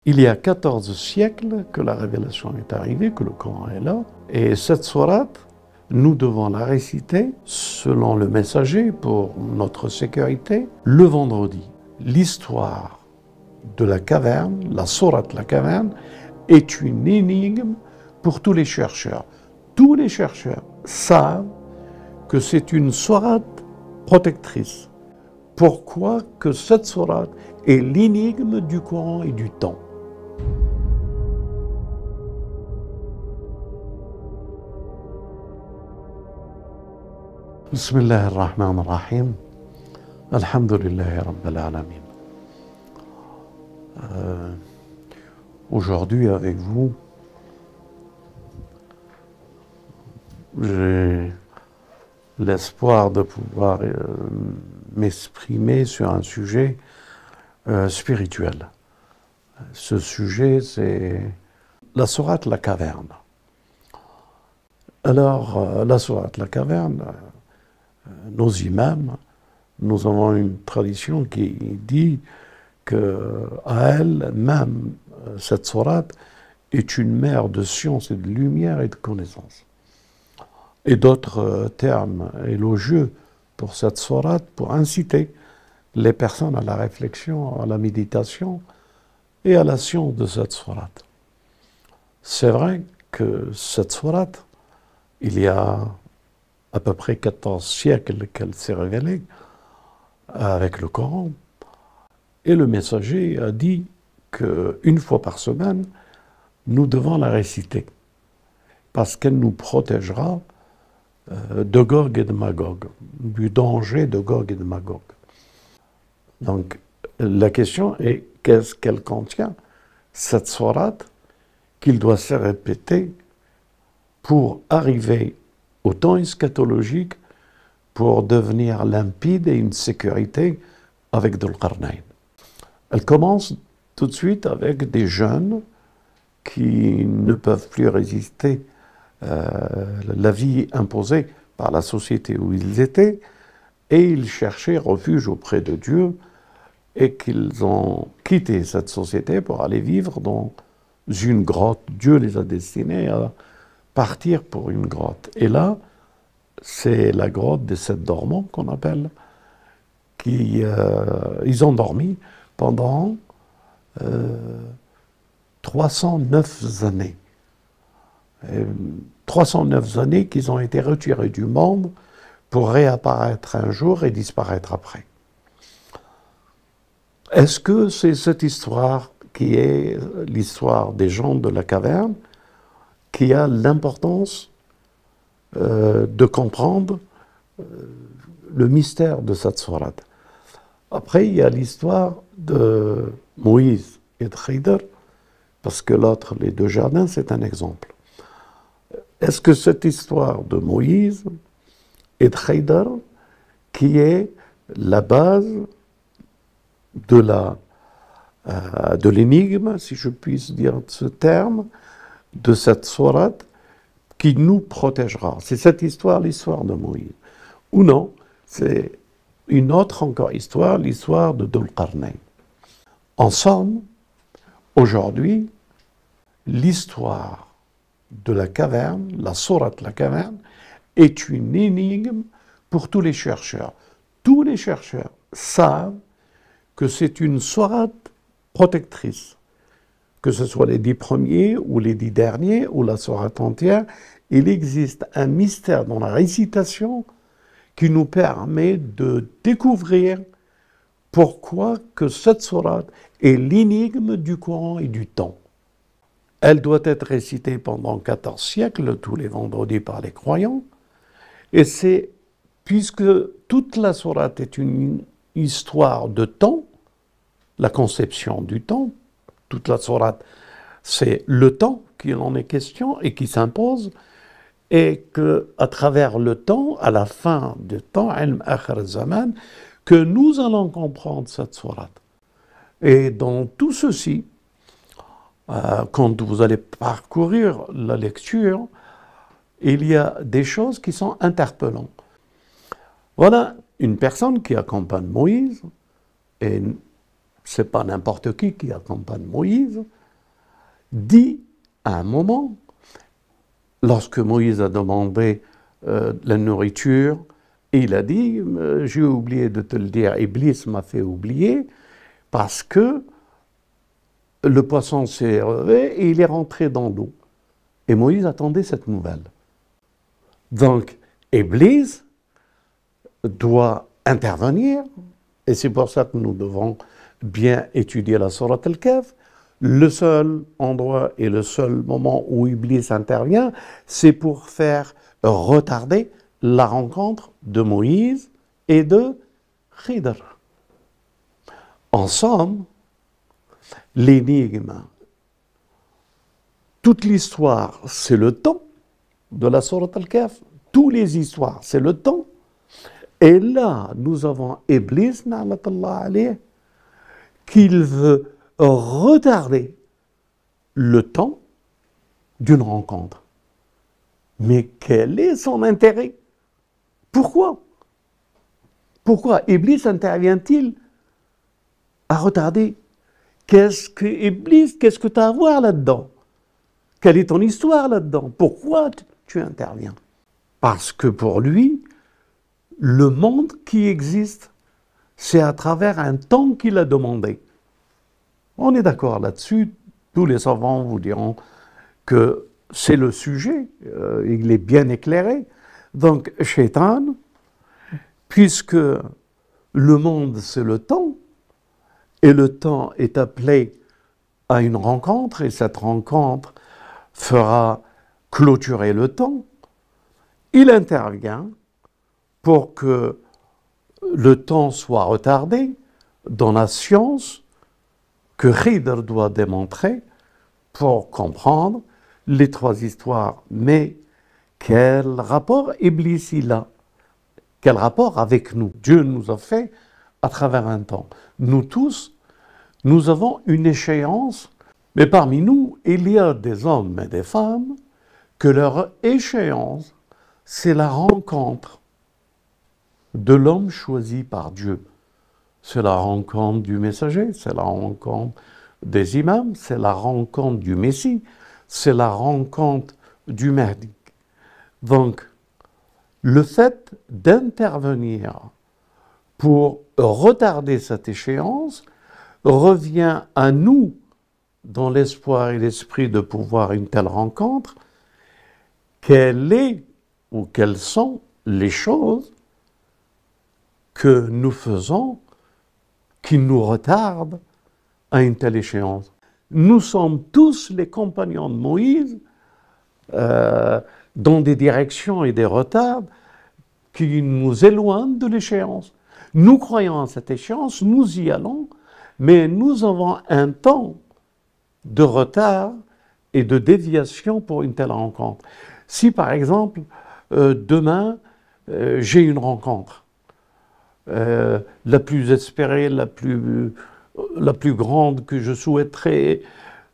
Il y a 14 siècles que la révélation est arrivée, que le Coran est là. Et cette sourate, nous devons la réciter, selon le messager, pour notre sécurité, le vendredi. L'histoire de la caverne, la sourate la caverne, est une énigme pour tous les chercheurs. Tous les chercheurs savent que c'est une sourate protectrice. Pourquoi que cette sourate est l'énigme du Coran et du temps. Bismillah ar-Rahman ar-Rahim. Alhamdulillahi Rabbil Alamin. Aujourd'hui, avec vous, j'ai l'espoir de pouvoir m'exprimer sur un sujet spirituel. Ce sujet, c'est la sourate la caverne. Alors, la sourate la caverne, nos imams, nous avons une tradition qui dit qu'à elle-même, cette sourate est une mer de science et de lumière et de connaissance. Et d'autres termes élogieux pour cette sourate pour inciter les personnes à la réflexion, à la méditation et à la science de cette sourate. C'est vrai que cette sourate, il y a à peu près 14 siècles qu'elle s'est révélée avec le Coran. Et le messager a dit qu'une fois par semaine, nous devons la réciter, parce qu'elle nous protégera de Gog et de Magog, du danger de Gog et de Magog. Donc, la question est, qu'est-ce qu'elle contient, cette sourate, qu'il doit se répéter pour arriver au temps eschatologique, pour devenir limpide et une sécurité avec Dhul Qarnayn. Elle commence tout de suite avec des jeunes qui ne peuvent plus résister la vie imposée par la société où ils étaient, et ils cherchaient refuge auprès de Dieu, et qu'ils ont quitté cette société pour aller vivre dans une grotte. Dieu les a destinés à partir pour une grotte. Et là, c'est la grotte des 7 dormants qu'on appelle, ils ont dormi pendant 309 années. 309 années qu'ils ont été retirés du monde pour réapparaître un jour et disparaître après. Est-ce que c'est cette histoire qui est l'histoire des gens de la caverne qui a l'importance de comprendre le mystère de cette sourate? Après, il y a l'histoire de Moïse et de Khidr, parce que l'autre, les 2 jardins, c'est un exemple. Est-ce que cette histoire de Moïse et de Khidr, qui est la base de l'énigme, si je puis dire ce terme, de cette sourate, qui nous protégera? C'est cette histoire, l'histoire de Moïse. Ou non, c'est une autre encore histoire, l'histoire de Dhul Qarnayn. En somme, aujourd'hui, l'histoire de la caverne, la sourate la caverne, est une énigme pour tous les chercheurs. Tous les chercheurs savent que c'est une sourate protectrice. Que ce soit les 10 premiers ou les 10 derniers ou la sourate entière, il existe un mystère dans la récitation qui nous permet de découvrir pourquoi que cette sourate est l'énigme du Coran et du temps. Elle doit être récitée pendant 14 siècles, tous les vendredis par les croyants, et c'est, puisque toute la sourate est une histoire de temps, la conception du temps, toute la sourate, c'est le temps qu'il en est question et qui s'impose, et qu'à travers le temps, à la fin du temps, ilm akhir zaman, que nous allons comprendre cette sourate. Et dans tout ceci, quand vous allez parcourir la lecture, il y a des choses qui sont interpellantes. Voilà une personne qui accompagne Moïse, et c'est pas n'importe qui accompagne Moïse, dit à un moment, lorsque Moïse a demandé la nourriture, il a dit, j'ai oublié de te le dire, Iblis m'a fait oublier, parce que le poisson s'est relevé et il est rentré dans l'eau. Et Moïse attendait cette nouvelle. Donc, Iblis doit intervenir, et c'est pour ça que nous devons bien étudier la sourate Al-Kahf. Le seul endroit et le seul moment où Iblis intervient, c'est pour faire retarder la rencontre de Moïse et de Khidr. En somme, l'énigme, toute l'histoire, c'est le temps de la sourate Al-Kahf. Toutes les histoires, c'est le temps. Et là, nous avons Iblis, na'matallah alayh, qu'il veut retarder le temps d'une rencontre. Mais quel est son intérêt? Pourquoi? Pourquoi Iblis intervient-il à retarder? Qu'est-ce que Iblis, qu'est-ce que tu as à voir là-dedans? Quelle est ton histoire là-dedans? Pourquoi tu interviens? Parce que pour lui, le monde qui existe, c'est à travers un temps qu'il a demandé. On est d'accord là-dessus. Tous les savants vous diront que c'est le sujet. Il est bien éclairé. Donc, Shaitan, puisque le monde, c'est le temps, et le temps est appelé à une rencontre, et cette rencontre fera clôturer le temps, il intervient pour que le temps soit retardé dans la science que Khidr doit démontrer pour comprendre les trois histoires. Mais quel rapport Iblis il a? Quel rapport avec nous? Dieu nous a fait à travers un temps. Nous tous, nous avons une échéance, mais parmi nous, il y a des hommes et des femmes que leur échéance, c'est la rencontre de l'homme choisi par Dieu. C'est la rencontre du messager, c'est la rencontre des imams, c'est la rencontre du Messie, c'est la rencontre du Mahdi. Donc, le fait d'intervenir pour retarder cette échéance revient à nous, dans l'espoir et l'esprit de pouvoir une telle rencontre, quelle est ou quelles sont les choses que nous faisons qui nous retardent à une telle échéance. Nous sommes tous les compagnons de Moïse dans des directions et des retards qui nous éloignent de l'échéance. Nous croyons à cette échéance, nous y allons, mais nous avons un temps de retard et de déviation pour une telle rencontre. Si par exemple, demain, j'ai une rencontre, la plus espérée, la plus grande que je souhaiterais,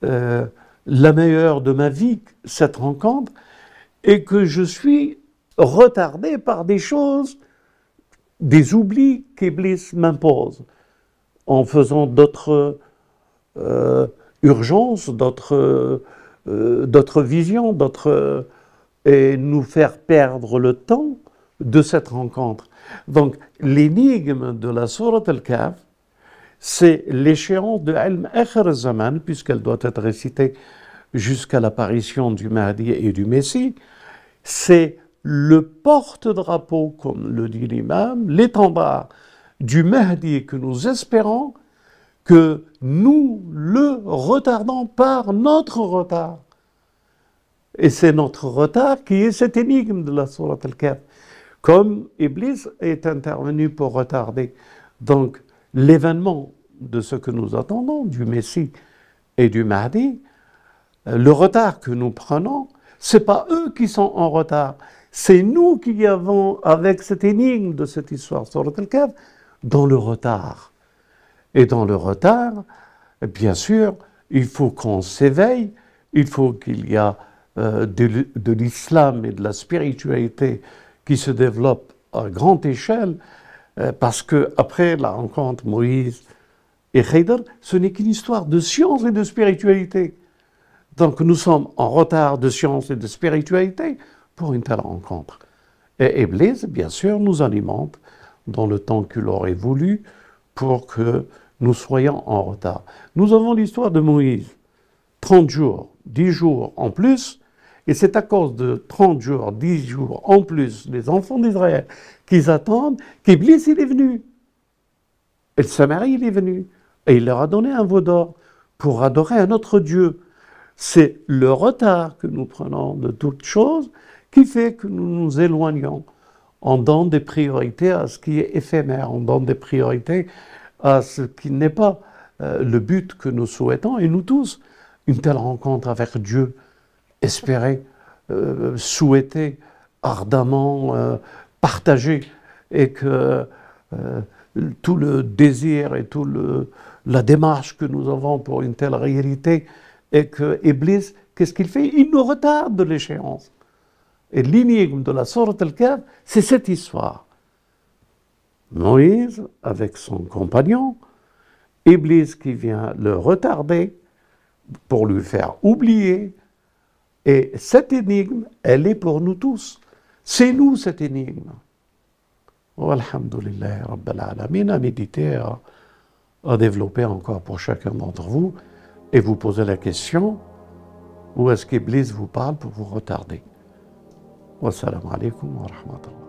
la meilleure de ma vie, cette rencontre, et que je suis retardé par des choses, des oublis qu'Iblis m'impose, en faisant d'autres urgences, d'autres visions, et nous faire perdre le temps de cette rencontre. Donc, l'énigme de la sourate Al-Kahf, c'est l'échéance de Ilm Akhir Zaman, puisqu'elle doit être récitée jusqu'à l'apparition du Mahdi et du Messie. C'est le porte-drapeau, comme le dit l'imam, l'étendard du Mahdi que nous espérons, que nous le retardons par notre retard. Et c'est notre retard qui est cette énigme de la sourate Al-Kahf. Comme Iblis est intervenu pour retarder donc l'événement de ce que nous attendons, du Messie et du Mahdi, le retard que nous prenons, ce n'est pas eux qui sont en retard, c'est nous qui avons, avec cette énigme de cette histoire sourate Al-Kahf, dans le retard. Et dans le retard, bien sûr, il faut qu'on s'éveille, il faut qu'il y ait de l'islam et de la spiritualité qui se développe à grande échelle, parce que après la rencontre Moïse Et Haïdar, ce n'est qu'une histoire de science et de spiritualité. Donc nous sommes en retard de science et de spiritualité pour une telle rencontre. Et Iblis, bien sûr, nous alimente dans le temps qu'il aurait voulu pour que nous soyons en retard. Nous avons l'histoire de Moïse, 30 jours, 10 jours en plus, et c'est à cause de 30 jours, 10 jours en plus, les enfants d'Israël, qu'ils attendent, qu'Iblis il est venu. Et le Samarie il est venu. Et il leur a donné un veau d'or pour adorer un autre Dieu. C'est le retard que nous prenons de toutes choses qui fait que nous nous éloignons. On donne des priorités à ce qui est éphémère, on donne des priorités à ce qui n'est pas le but que nous souhaitons. Et nous tous, une telle rencontre avec Dieu, espérer, souhaiter, ardemment partager, et que tout le désir et toute la démarche que nous avons pour une telle réalité, et que Iblis, qu'est-ce qu'il fait? Il nous retarde de l'échéance. Et l'énigme de la sourate Al-Kahf, c'est cette histoire. Moïse avec son compagnon, Iblis qui vient le retarder pour lui faire oublier. Et cette énigme, elle est pour nous tous. C'est nous cette énigme. Alhamdulillah, Rabbil Alamin, à méditer, à développer encore pour chacun d'entre vous, et vous poser la question, où est-ce qu'Iblis vous parle pour vous retarder? Wassalamu alaikum wa rahmatullah.